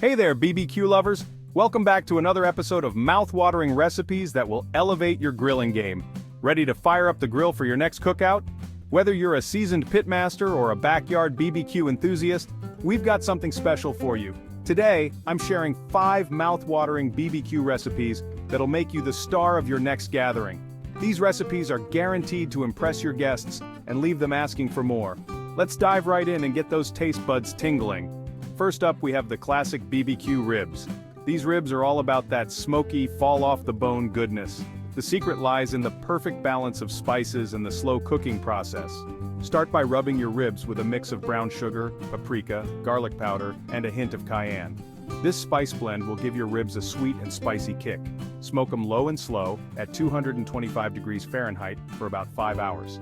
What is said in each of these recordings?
Hey there, BBQ lovers! Welcome back to another episode of mouth-watering recipes that will elevate your grilling game. Ready to fire up the grill for your next cookout? Whether you're a seasoned pitmaster or a backyard BBQ enthusiast, we've got something special for you. Today, I'm sharing 5 mouth-watering BBQ recipes that'll make you the star of your next gathering. These recipes are guaranteed to impress your guests and leave them asking for more. Let's dive right in and get those taste buds tingling. First up, we have the classic BBQ ribs. These ribs are all about that smoky, fall-off-the-bone goodness. The secret lies in the perfect balance of spices and the slow cooking process. Start by rubbing your ribs with a mix of brown sugar, paprika, garlic powder, and a hint of cayenne. This spice blend will give your ribs a sweet and spicy kick. Smoke them low and slow at 225 degrees Fahrenheit for about 5 hours.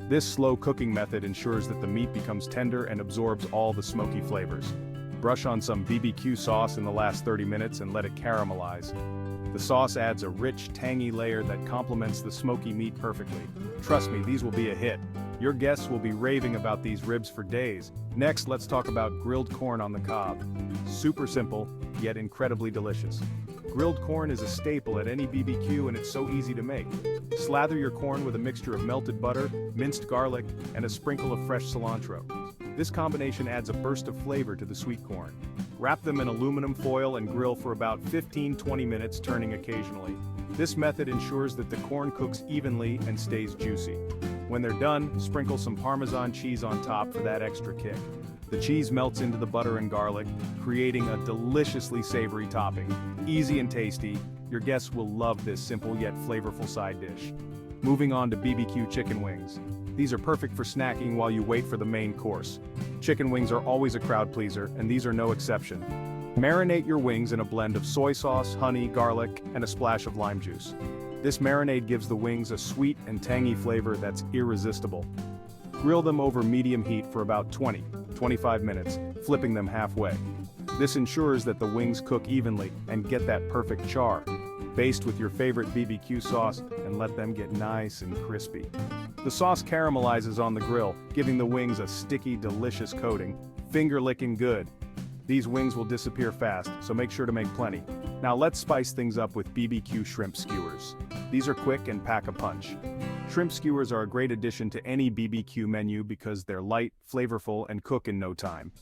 This slow cooking method ensures that the meat becomes tender and absorbs all the smoky flavors. Brush on some BBQ sauce in the last 30 minutes and let it caramelize. The sauce adds a rich, tangy layer that complements the smoky meat perfectly. Trust me, these will be a hit. Your guests will be raving about these ribs for days. Next, let's talk about grilled corn on the cob. Super simple, yet incredibly delicious. Grilled corn is a staple at any BBQ and it's so easy to make. Slather your corn with a mixture of melted butter, minced garlic, and a sprinkle of fresh cilantro. This combination adds a burst of flavor to the sweet corn. Wrap them in aluminum foil and grill for about 15-20 minutes, turning occasionally. This method ensures that the corn cooks evenly and stays juicy. When they're done, sprinkle some Parmesan cheese on top for that extra kick. The cheese melts into the butter and garlic, creating a deliciously savory topping. Easy and tasty, your guests will love this simple yet flavorful side dish. Moving on to BBQ chicken wings. These are perfect for snacking while you wait for the main course. Chicken wings are always a crowd pleaser, and these are no exception. Marinate your wings in a blend of soy sauce, honey, garlic, and a splash of lime juice. This marinade gives the wings a sweet and tangy flavor that's irresistible. Grill them over medium heat for about 20-25 minutes, flipping them halfway. This ensures that the wings cook evenly and get that perfect char. Baste with your favorite BBQ sauce and let them get nice and crispy. The sauce caramelizes on the grill, giving the wings a sticky, delicious coating. Finger-licking good. These wings will disappear fast, so make sure to make plenty. Now let's spice things up with BBQ shrimp skewers. These are quick and pack a punch. Shrimp skewers are a great addition to any BBQ menu because they're light, flavorful, and cook in no time.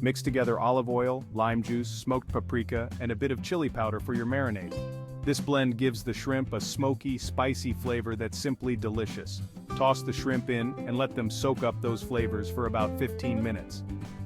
Mix together olive oil, lime juice, smoked paprika, and a bit of chili powder for your marinade. This blend gives the shrimp a smoky, spicy flavor that's simply delicious. Toss the shrimp in and let them soak up those flavors for about 15 minutes.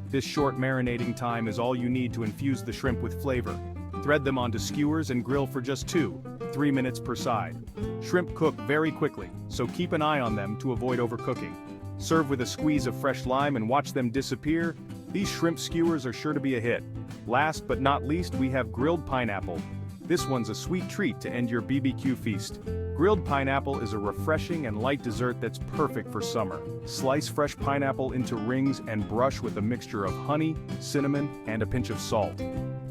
This short marinating time is all you need to infuse the shrimp with flavor. Thread them onto skewers and grill for just 2-3 minutes per side. Shrimp cook very quickly, so keep an eye on them to avoid overcooking. Serve with a squeeze of fresh lime and watch them disappear. These shrimp skewers are sure to be a hit. Last but not least, we have grilled pineapple. This one's a sweet treat to end your BBQ feast. Grilled pineapple is a refreshing and light dessert that's perfect for summer. Slice fresh pineapple into rings and brush with a mixture of honey, cinnamon, and a pinch of salt.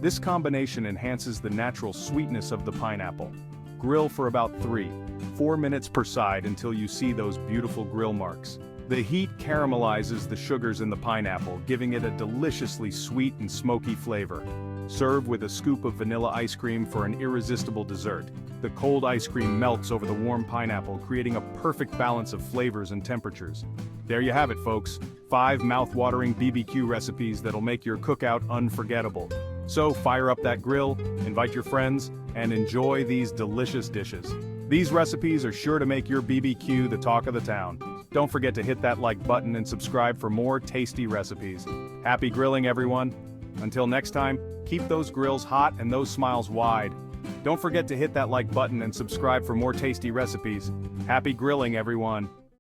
This combination enhances the natural sweetness of the pineapple. Grill for about 3-4 minutes per side until you see those beautiful grill marks. The heat caramelizes the sugars in the pineapple, giving it a deliciously sweet and smoky flavor. Serve with a scoop of vanilla ice cream for an irresistible dessert. The cold ice cream melts over the warm pineapple, creating a perfect balance of flavors and temperatures. There you have it, folks. 5 mouth-watering BBQ recipes that'll make your cookout unforgettable. So fire up that grill, invite your friends, and enjoy these delicious dishes. These recipes are sure to make your BBQ the talk of the town. Don't forget to hit that like button and subscribe for more tasty recipes. Happy grilling, everyone. Until next time, keep those grills hot and those smiles wide. Don't forget to hit that like button and subscribe for more tasty recipes. Happy grilling, everyone.